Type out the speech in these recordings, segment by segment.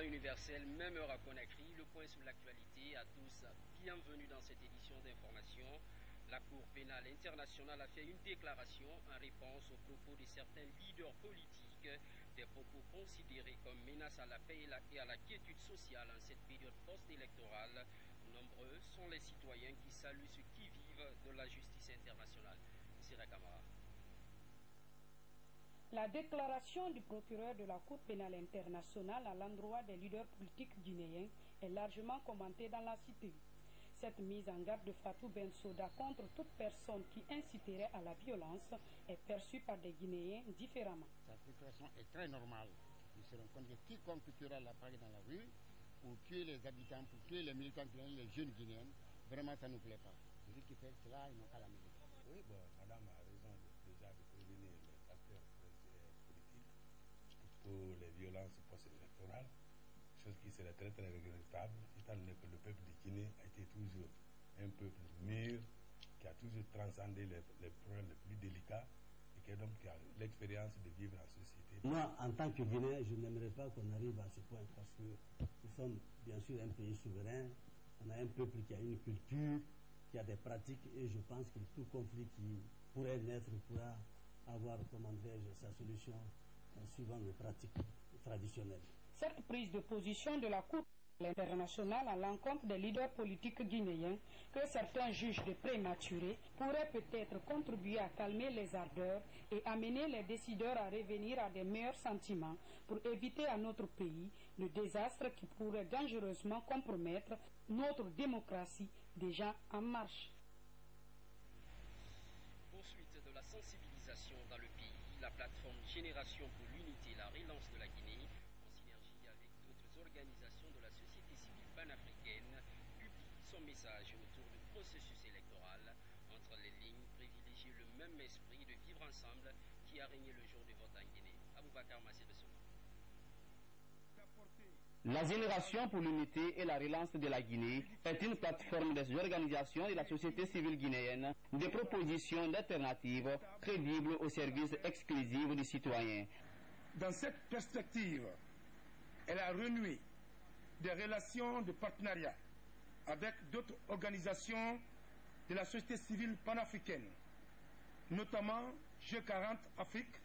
universel, même heure à Conakry. Le point sur l'actualité à tous. Bienvenue dans cette édition d'information. La Cour pénale internationale a fait une déclaration en réponse aux propos de certains leaders politiques, des propos considérés comme menaces à la paix et à la quiétude sociale en cette période post-électorale. Nombreux sont les citoyens qui saluent ceux qui vivent de la justice internationale. Sira Kamara. La déclaration du procureur de la Cour pénale internationale à l'endroit des leaders politiques guinéens est largement commentée dans la cité. Cette mise en garde de Fatou Bensouda contre toute personne qui inciterait à la violence est perçue par des Guinéens différemment. Cette déclaration est très normale. Nous se rendons compte que quiconque tuera la parole dans la rue, pour tuer les habitants, pour tuer les militants guinéens, les jeunes guinéens, vraiment ça ne nous plaît pas. Ceux qui font cela, ils n'ont qu'à la mériter. Oui, bon, madame a raison déjà de prévenir les acteurs politiques pour les violences post-électorales, chose qui serait très très regrettable, étant donné que le peuple de Guinée a été toujours un peuple mûr, qui a toujours transcendé les problèmes les plus délicats et qui a l'expérience de vivre en société. Moi, en tant que Guinéen, je n'aimerais pas qu'on arrive à ce point parce que nous sommes bien sûr un pays souverain, on a un peuple qui a une culture, qui a des pratiques et je pense que tout conflit qui pourrait naître pourra avoir, comment dirais-je, sa solution suivant les pratiques traditionnelles. Cette prise de position de la Cour internationale à l'encontre des leaders politiques guinéens que certains jugent de prématurés pourrait peut-être contribuer à calmer les ardeurs et amener les décideurs à revenir à des meilleurs sentiments pour éviter à notre pays le désastre qui pourrait dangereusement compromettre notre démocratie déjà en marche. Poursuite de la sensibilisation dans le pays, la plateforme Génération pour l'unité et la relance de la Guinée, en synergie avec d'autres organisations de la société civile panafricaine, publie son message autour du processus électoral. Entre les lignes, privilégier le même esprit de vivre ensemble qui a régné le jour du vote en Guinée. Aboubakar Massé de Souma. La Génération pour l'unité et la relance de la Guinée est une plateforme des organisations de la société civile guinéenne, des propositions d'alternatives crédibles au service exclusif du citoyen. Dans cette perspective, elle a renoué des relations de partenariat avec d'autres organisations de la société civile panafricaine, notamment G40 Afrique,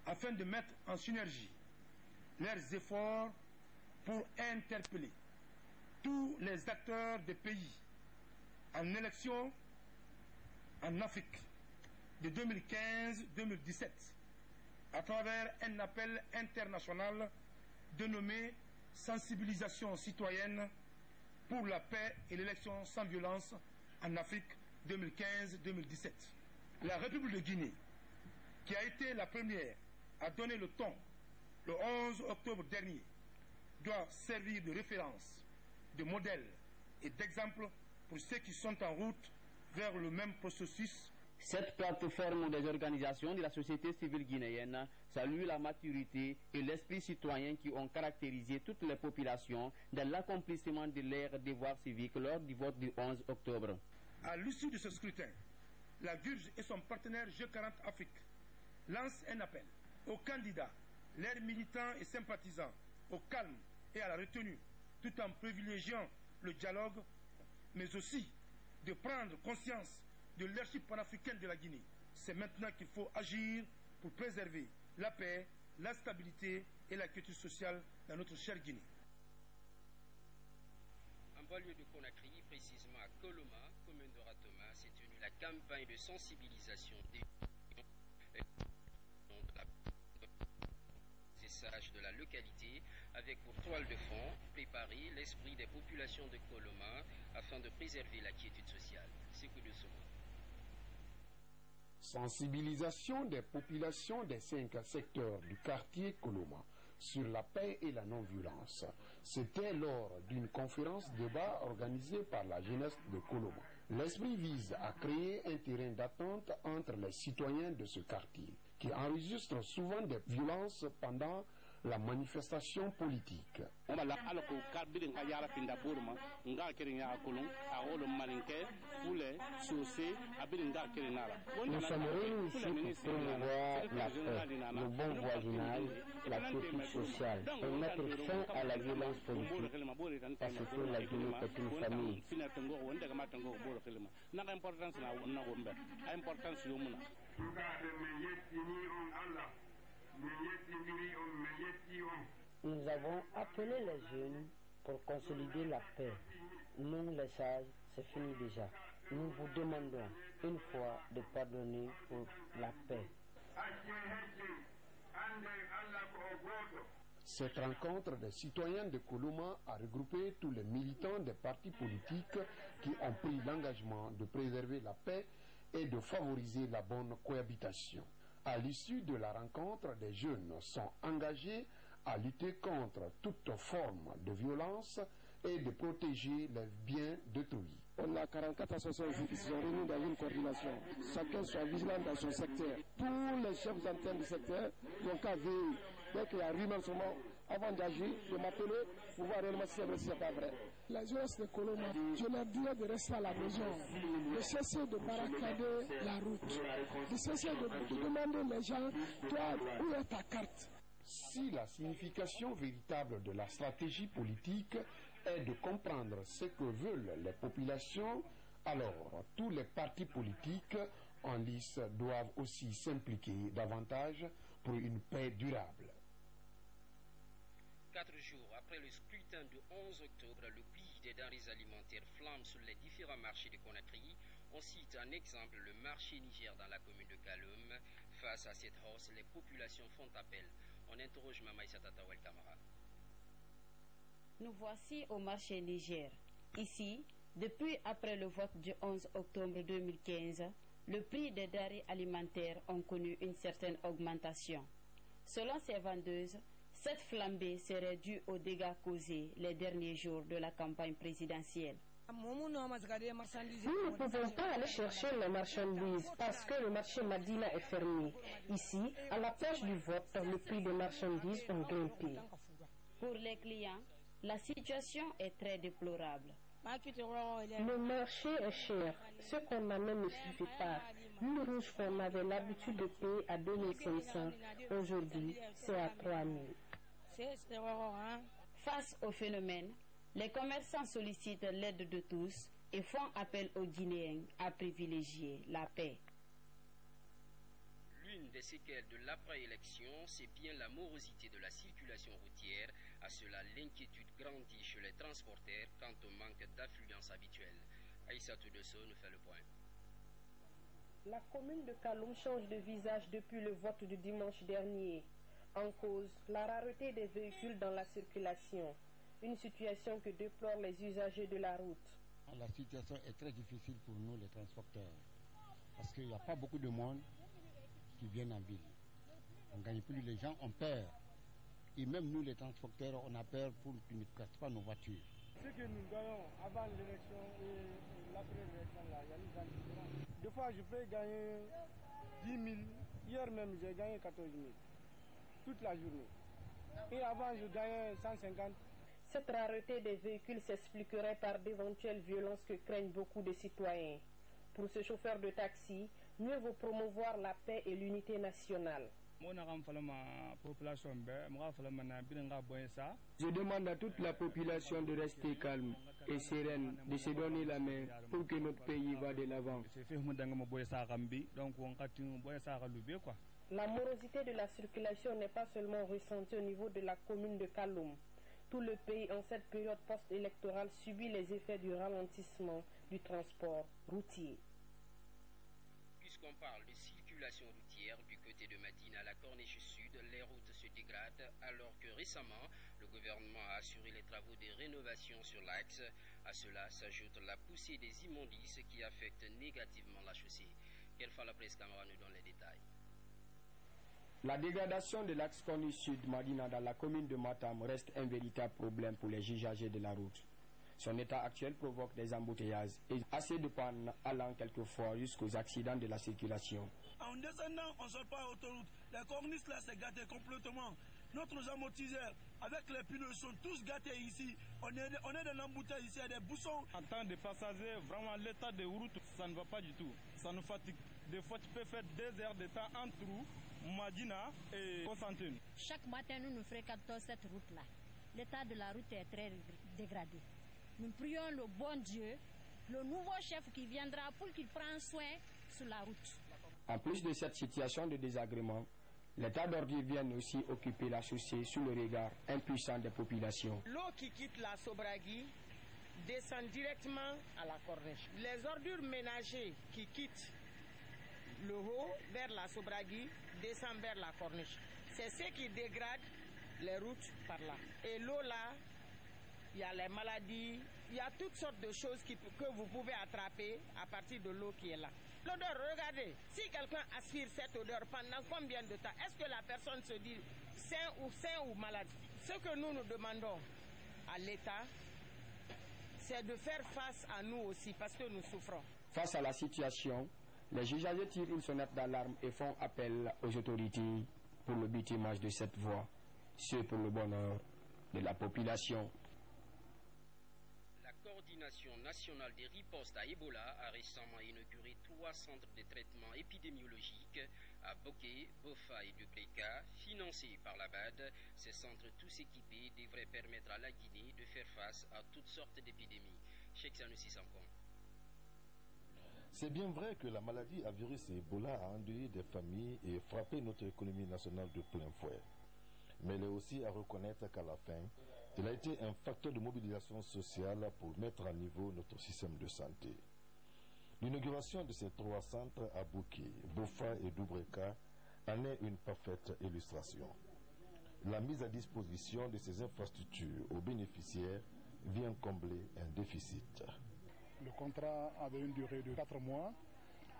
afin de mettre en synergie leurs efforts pour interpeller tous les acteurs des pays en élection en Afrique de 2015-2017 à travers un appel international dénommé Sensibilisation citoyenne pour la paix et l'élection sans violence en Afrique 2015-2017. La République de Guinée, qui a été la première à donner le ton le 11 octobre dernier, doit servir de référence, de modèle et d'exemple pour ceux qui sont en route vers le même processus. Cette plateforme des organisations de la société civile guinéenne salue la maturité et l'esprit citoyen qui ont caractérisé toutes les populations dans l'accomplissement de leurs devoirs civiques lors du vote du 11 octobre. À l'issue de ce scrutin, la GURJ et son partenaire G40 Afrique lancent un appel aux candidats, leurs militants et sympathisants au calme et à la retenue, tout en privilégiant le dialogue, mais aussi de prendre conscience de leadership panafricain de la Guinée. C'est maintenant qu'il faut agir pour préserver la paix, la stabilité et la quiétude sociale dans notre chère Guinée. En banlieue de Conakry, précisément à Koloma, commune de Ratoma, s'est tenue la campagne de sensibilisation des sages de la localité avec pour toile de fond préparer l'esprit des populations de Koloma afin de préserver la quiétude sociale. C'est coup de saumon. Sensibilisation des populations des 5 secteurs du quartier Koloma sur la paix et la non-violence. C'était lors d'une conférence débat organisée par la jeunesse de Koloma. L'esprit vise à créer un terrain d'attente entre les citoyens de ce quartier, qui enregistrent souvent des violences pendant la manifestation politique. Nous sommes réunis ici pour promouvoir la paix, le bon voisinage, la quiétude sociale, pour mettre fin à la violence politique, parce que la Guinée est une famille. Nous avons appelé les jeunes pour consolider la paix. Nous, les sages, c'est fini déjà. Nous vous demandons une fois de pardonner pour la paix. Cette rencontre des citoyens de Koloma a regroupé tous les militants des partis politiques qui ont pris l'engagement de préserver la paix et de favoriser la bonne cohabitation. À l'issue de la rencontre, des jeunes sont engagés à lutter contre toute forme de violence et de protéger les biens d'autrui. On a 44 associations qui sont réunies dans une coordination. Chacun soit vigilant dans son secteur. Tous les chefs d'antenne du secteur n'ont qu'à veiller. Dès qu'il y a rumeur sur moi, avant d'agir, de m'appeler pour voir réellement si c'est vrai, si c'est pas vrai. La jeunesse de Koloma, je leur dirais de rester à la maison, de cesser de barricader la route, de cesser de demander les gens, toi, où est ta carte? Si la signification véritable de la stratégie politique est de comprendre ce que veulent les populations, alors tous les partis politiques en lice doivent aussi s'impliquer davantage pour une paix durable. 4 jours après le scrutin du 11 octobre, le prix des denrées alimentaires flambe sur les différents marchés de Conakry. On cite un exemple, le marché Niger dans la commune de Kaloum. Face à cette hausse, les populations font appel. On interroge Mamaïsa Tatawel Kamara. Nous voici au marché Niger. Ici, depuis après le vote du 11 octobre 2015, le prix des denrées alimentaires ont connu une certaine augmentation. Selon ces vendeuses, cette flambée serait due aux dégâts causés les derniers jours de la campagne présidentielle. Nous ne pouvons pas aller chercher les marchandises parce que le marché Madina est fermé. Ici, à l'approche du vote, le prix des marchandises ont grimpé. Pour les clients, la situation est très déplorable. Le marché est cher. Ce qu'on amène ne suffit pas. L'huile rouge qu'on avait l'habitude de payer à 2500, aujourd'hui, c'est à 3000. Face au phénomène, les commerçants sollicitent l'aide de tous et font appel aux Guinéens à privilégier la paix. L'une des séquelles de l'après-élection, c'est bien la morosité de la circulation routière. À cela, l'inquiétude grandit chez les transporteurs quant au manque d'affluence habituelle. Aïssatou Desso nous fait le point. La commune de Kaloum change de visage depuis le vote du dimanche dernier. En cause, la rareté des véhicules dans la circulation. Une situation que déplorent les usagers de la route. La situation est très difficile pour nous les transporteurs. Parce qu'il n'y a pas beaucoup de monde qui viennent en ville. On ne gagne plus, les gens ont peur. Et même nous les transporteurs, on a peur pour qu'ils ne cassent pas nos voitures. Ce que nous gagnons avant l'élection et l'après-élection, il y a une grande différence. Des fois, je peux gagner 10 000. Hier même, j'ai gagné 14 000. Toute la journée. Et avant, je gagnais 150. Cette rareté des véhicules s'expliquerait par d'éventuelles violences que craignent beaucoup de citoyens. Pour ce chauffeur de taxi, mieux vaut promouvoir la paix et l'unité nationale. Je demande à toute la population de rester calme et sereine, de se donner la main pour que notre pays va de l'avant. La morosité de la circulation n'est pas seulement ressentie au niveau de la commune de Kaloum. Tout le pays en cette période post-électorale subit les effets du ralentissement du transport routier. Puisqu'on parle de circulation routière du côté de Madina à la Corniche Sud, les routes se dégradent alors que récemment, le gouvernement a assuré les travaux de rénovation sur l'axe. À cela s'ajoute la poussée des immondices qui affectent négativement la chaussée. Kelfa la presse Camara nous donne les détails. La dégradation de l'axe Corniche Sud Madina dans la commune de Matam reste un véritable problème pour les usagers de la route. Son état actuel provoque des embouteillages et assez de pannes allant quelquefois jusqu'aux accidents de la circulation. En descendant, on ne sort pas à l'autoroute. La corniche là s'est gâtée complètement. Notre amortisseur, avec les pneus, sont tous gâtés ici. On est dans l'embouteillage ici, il y a des bouchons. En tant que passager, vraiment l'état de route, ça ne va pas du tout. Ça nous fatigue. Des fois, tu peux faire 2 heures de temps entre Madina et Constantine. Chaque matin, nous fréquentons cette route-là. L'état de la route est très dégradé. Nous prions le bon Dieu, le nouveau chef qui viendra pour qu'il prenne soin sur la route. En plus de cette situation de désagrément, les tas d'ordures viennent aussi occuper la chaussée sous le regard impuissant des populations. L'eau qui quitte la Sobragui descend directement à la corniche. Les ordures ménagères qui quittent le haut vers la Sobragui descendent vers la corniche. C'est ce qui dégrade les routes par là. Et l'eau là, il y a les maladies, il y a toutes sortes de choses que vous pouvez attraper à partir de l'eau qui est là. L'odeur, regardez, si quelqu'un aspire cette odeur pendant combien de temps, est-ce que la personne se dit sain ou malade? Ce que nous demandons à l'État, c'est de faire face à nous aussi parce que nous souffrons. Face à la situation, les usagers tirent une sonnette d'alarme et font appel aux autorités pour le bitumage de cette voie, ce pour le bonheur de la population. La coordination nationale des ripostes à Ebola a récemment inauguré 3 centres de traitement épidémiologique à Boké, Bofa et Dupleka, financés par la BAD. Ces centres tous équipés devraient permettre à la Guinée de faire face à toutes sortes d'épidémies. Cheikh Sanoussi Sankon. C'est bien vrai que la maladie à virus Ebola a endeuillé des familles et frappé notre économie nationale de plein fouet. Mais il est aussi à reconnaître qu'à la fin, il a été un facteur de mobilisation sociale pour mettre à niveau notre système de santé. L'inauguration de ces 3 centres à Boké, Bofa et Dubreka en est une parfaite illustration. La mise à disposition de ces infrastructures aux bénéficiaires vient combler un déficit. Le contrat avait une durée de 4 mois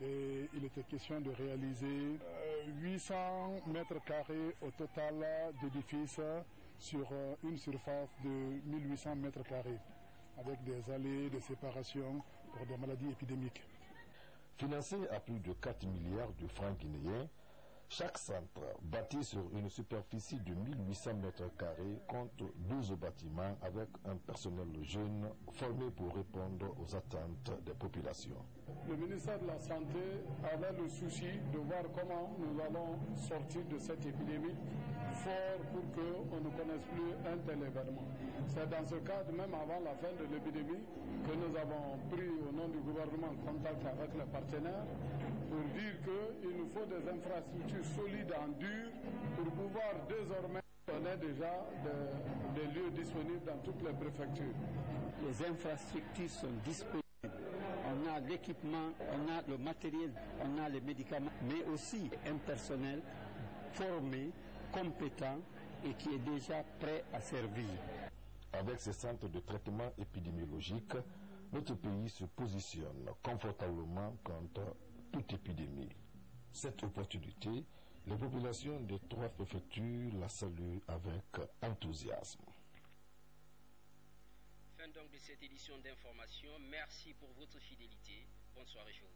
et il était question de réaliser 800 mètres carrés au total d'édifices sur une surface de 1800 mètres carrés avec des allées de séparation pour des maladies épidémiques. Financé à plus de 4 milliards de francs guinéens, chaque centre, bâti sur une superficie de 1800 mètres carrés, compte 12 bâtiments avec un personnel jeune formé pour répondre aux attentes des populations. Le ministère de la Santé avait le souci de voir comment nous allons sortir de cette épidémie fort pour qu'on ne connaisse plus un tel événement. C'est dans ce cadre, même avant la fin de l'épidémie, que nous avons pris au nom du gouvernement contact avec les partenaires pour dire qu'il nous faut des infrastructures solides en dur pour pouvoir désormais donner déjà des lieux disponibles dans toutes les préfectures. Les infrastructures sont disponibles. On a l'équipement, on a le matériel, on a les médicaments, mais aussi un personnel formé, compétent et qui est déjà prêt à servir. Avec ces centres de traitement épidémiologique, notre pays se positionne confortablement contre toute épidémie. Cette opportunité, les populations des 3 préfectures la saluent avec enthousiasme. Fin donc de cette édition d'information. Merci pour votre fidélité. Bonne soirée chez vous.